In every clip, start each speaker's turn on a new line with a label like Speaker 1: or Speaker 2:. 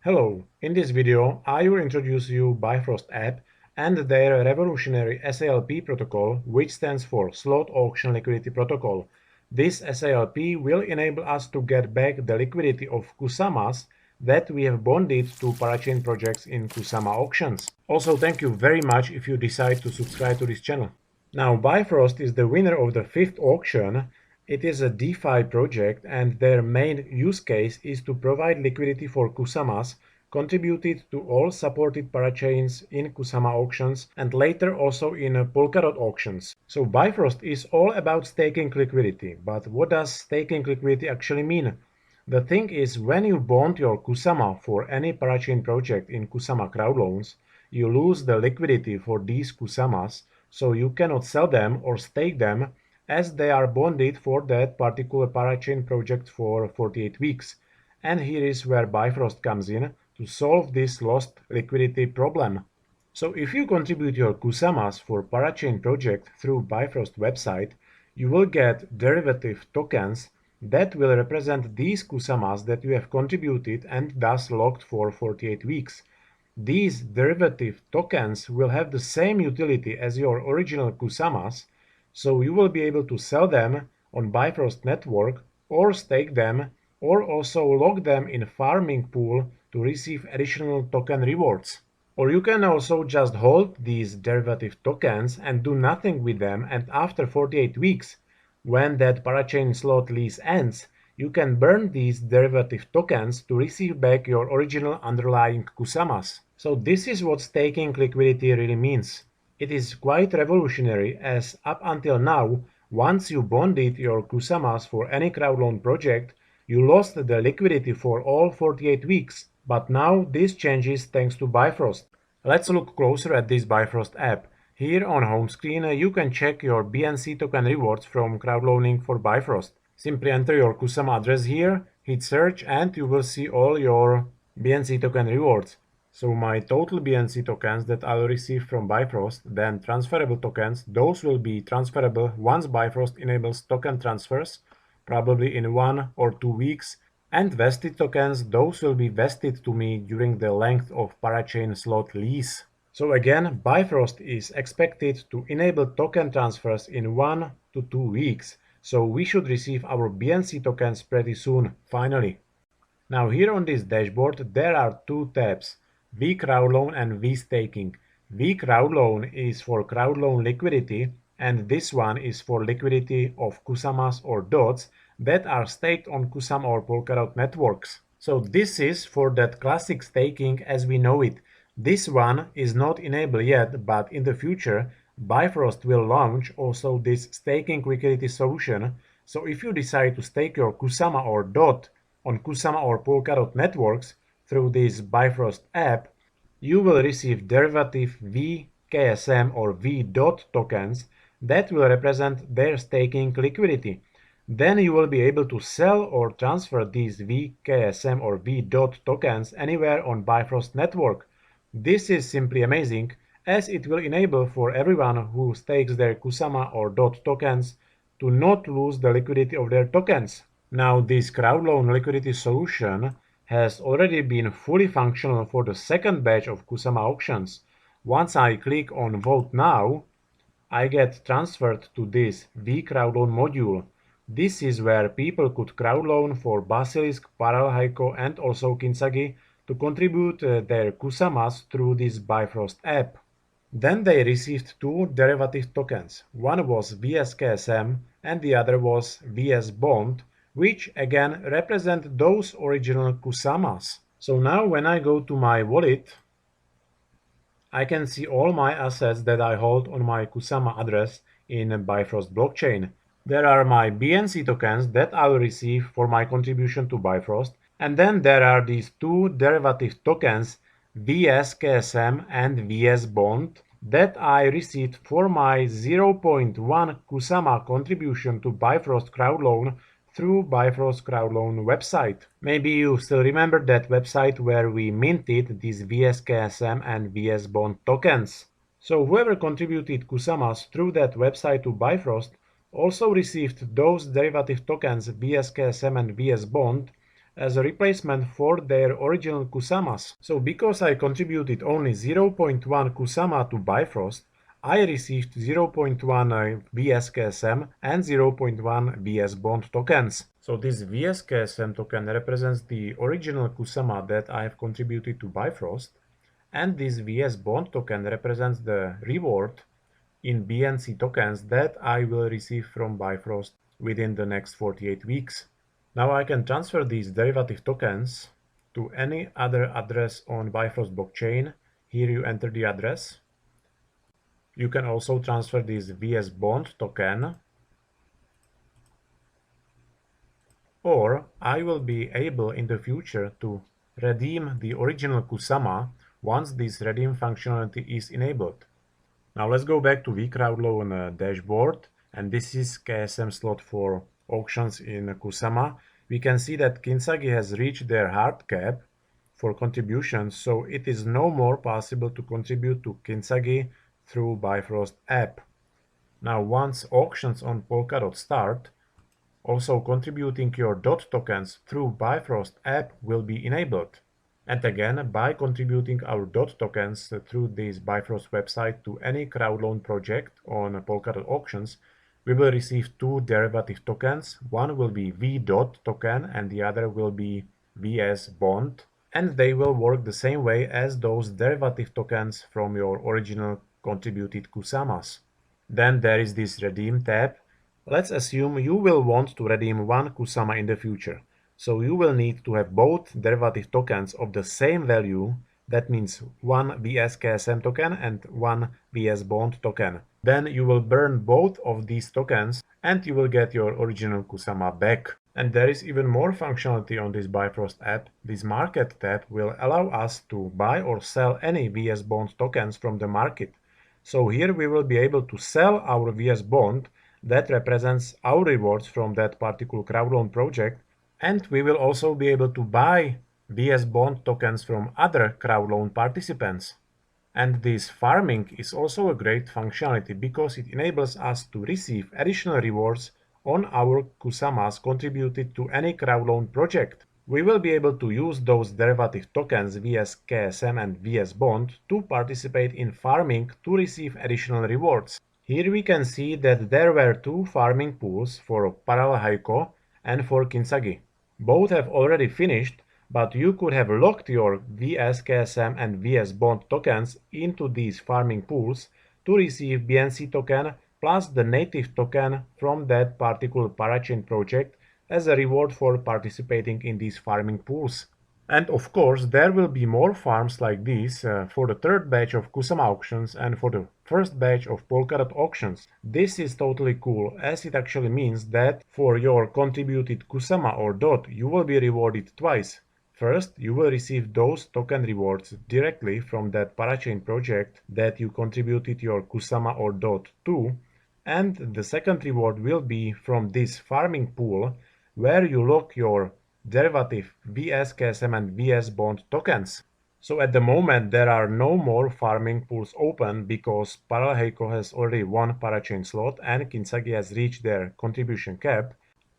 Speaker 1: Hello, in this video I will introduce you Bifrost App and their revolutionary SALP protocol, which stands for Slot Auction Liquidity Protocol. This SALP will enable us to get back the liquidity of Kusamas that we have bonded to Parachain projects in Kusama Auctions. Also, thank you very much if you decide to subscribe to this channel. Now, Bifrost is the winner of the fifth auction. It is a DeFi project and their main use case is to provide liquidity for Kusamas contributed to all supported parachains in Kusama auctions and later also in Polkadot auctions. So Bifrost is all about staking liquidity, but what does staking liquidity actually mean? The thing is, when you bond your Kusama for any parachain project in Kusama Crowdloans, you lose the liquidity for these Kusamas, so you cannot sell them or stake them as they are bonded for that particular parachain project for 48 weeks. And here is where Bifrost comes in to solve this lost liquidity problem. So if you contribute your Kusamas for parachain project through Bifrost website, you will get derivative tokens that will represent these Kusamas that you have contributed and thus locked for 48 weeks. These derivative tokens will have the same utility as your original Kusamas, so you will be able to sell them on Bifrost network or stake them or also lock them in farming pool to receive additional token rewards. Or you can also just hold these derivative tokens and do nothing with them, and after 48 weeks, when that parachain slot lease ends, you can burn these derivative tokens to receive back your original underlying Kusamas. So this is what staking liquidity really means. It is quite revolutionary as up until now, once you bonded your Kusamas for any crowdloan project, you lost the liquidity for all 48 weeks. But now this changes thanks to Bifrost. Let's look closer at this Bifrost app. Here on home screen you can check your BNC Token Rewards from crowdloaning for Bifrost. Simply enter your Kusama address here, hit search and you will see all your BNC Token Rewards. So my total BNC tokens that I'll receive from Bifrost, then transferable tokens, those will be transferable once Bifrost enables token transfers, probably in 1 or 2 weeks, and vested tokens, those will be vested to me during the length of parachain slot lease. So again, Bifrost is expected to enable token transfers in 1 to 2 weeks, so we should receive our BNC tokens pretty soon, finally. Now here on this dashboard there are two tabs, vCrowdloan and vStaking. vCrowdloan is for crowdloan liquidity and this one is for liquidity of Kusamas or DOTs that are staked on Kusama or Polkadot networks. So this is for that classic staking as we know it. This one is not enabled yet, but in the future Bifrost will launch also this staking liquidity solution. So if you decide to stake your Kusama or DOT on Kusama or Polkadot networks through this Bifrost app, you will receive derivative vKSM or vDOT tokens that will represent their staking liquidity. Then you will be able to sell or transfer these vKSM or vDOT tokens anywhere on Bifrost network. This is simply amazing as it will enable for everyone who stakes their Kusama or DOT tokens to not lose the liquidity of their tokens. Now this crowdloan liquidity solution has already been fully functional for the second batch of Kusama auctions. Once I click on Vote Now, I get transferred to this vCrowdloan module. This is where people could crowdloan for Basilisk, Paralhaiko and also Kintsagi to contribute their Kusamas through this Bifrost app. Then they received two derivative tokens. One was vsKSM and the other was vsBond, which again represent those original Kusamas. So now when I go to my wallet, I can see all my assets that I hold on my Kusama address in Bifrost blockchain. There are my BNC tokens that I'll receive for my contribution to Bifrost, and then there are these two derivative tokens, vsKSM and vsBond, that I received for my 0.1 Kusama contribution to Bifrost Crowdloan through Bifrost Crowdloan website. Maybe you still remember that website where we minted these vsKSM and vsBond tokens. So whoever contributed Kusamas through that website to Bifrost also received those derivative tokens vsKSM and vsBond as a replacement for their original Kusamas. So because I contributed only 0.1 Kusama to Bifrost, I received 0.1 vsKSM and 0.1 vsBond tokens. So this vsKSM token represents the original Kusama that I have contributed to Bifrost, and this vsBond token represents the reward in BNC tokens that I will receive from Bifrost within the next 48 weeks. Now I can transfer these derivative tokens to any other address on Bifrost blockchain. Here you enter the address. You can also transfer this vsBond token, or I will be able in the future to redeem the original Kusama once this redeem functionality is enabled. Now let's go back to the Crowdloan dashboard, and this is KSM slot for auctions in Kusama. We can see that Kinzagi has reached their hard cap for contributions, so it is no more possible to contribute to Kinzagi through Bifrost app. Now once auctions on Polkadot start, also contributing your DOT tokens through Bifrost app will be enabled. And again, by contributing our DOT tokens through this Bifrost website to any Crowdloan project on Polkadot Auctions, we will receive two derivative tokens. One will be vDOT token and the other will be vsBond. And they will work the same way as those derivative tokens from your original contributed Kusamas. Then there is this Redeem tab. Let's assume you will want to redeem one Kusama in the future. So you will need to have both derivative tokens of the same value. That means one vsKSM token and one vsBond token. Then you will burn both of these tokens and you will get your original Kusama back. And there is even more functionality on this Bifrost app. This Market tab will allow us to buy or sell any vsBond tokens from the market. So here we will be able to sell our vsBond that represents our rewards from that particular Crowdloan project, and we will also be able to buy vsBond tokens from other Crowdloan participants. And this farming is also a great functionality because it enables us to receive additional rewards on our Kusamas contributed to any Crowdloan project. We will be able to use those derivative tokens vsKSM and vsBond to participate in farming to receive additional rewards. Here we can see that there were two farming pools for Parallel Heiko and for Kinzagi. Both have already finished, but you could have locked your vsKSM and vsBond tokens into these farming pools to receive BNC token plus the native token from that particular Parachain project as a reward for participating in these farming pools. And of course, there will be more farms like these for the third batch of Kusama Auctions and for the first batch of Polkadot Auctions. This is totally cool, as it actually means that for your contributed Kusama or DOT, you will be rewarded twice. First, you will receive those token rewards directly from that Parachain project that you contributed your Kusama or DOT to, and the second reward will be from this farming pool where you lock your derivative vsKSM and vsBond tokens. So at the moment there are no more farming pools open because Parallel Heiko has already won Parachain slot and Kinzagi has reached their contribution cap,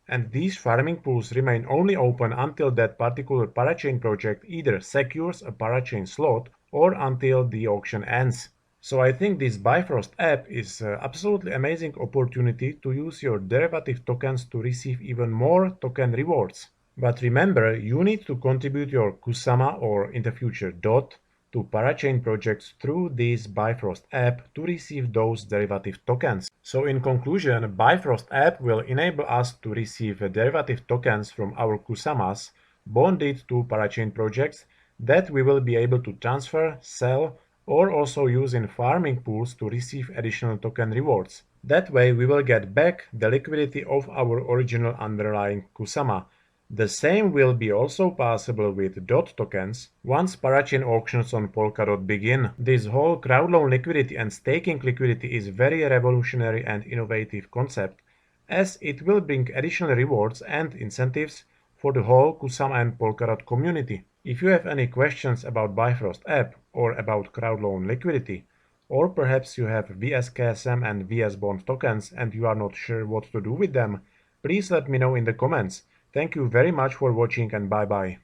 Speaker 1: and these farming pools remain only open until that particular Parachain project either secures a Parachain slot or until the auction ends. So I think this Bifrost app is absolutely amazing opportunity to use your derivative tokens to receive even more token rewards. But remember, you need to contribute your Kusama or in the future DOT to Parachain projects through this Bifrost app to receive those derivative tokens. So in conclusion, Bifrost app will enable us to receive derivative tokens from our Kusamas bonded to Parachain projects that we will be able to transfer, sell, or also use in farming pools to receive additional token rewards. That way we will get back the liquidity of our original underlying Kusama. The same will be also possible with DOT tokens once Parachain auctions on Polkadot begin. This whole Crowdloan liquidity and staking liquidity is very revolutionary and innovative concept, as it will bring additional rewards and incentives for the whole Kusama and Polkadot community. If you have any questions about Bifrost app or about Crowdloan liquidity, or perhaps you have vsKSM and vsBond tokens and you are not sure what to do with them, please let me know in the comments. Thank you very much for watching and bye bye.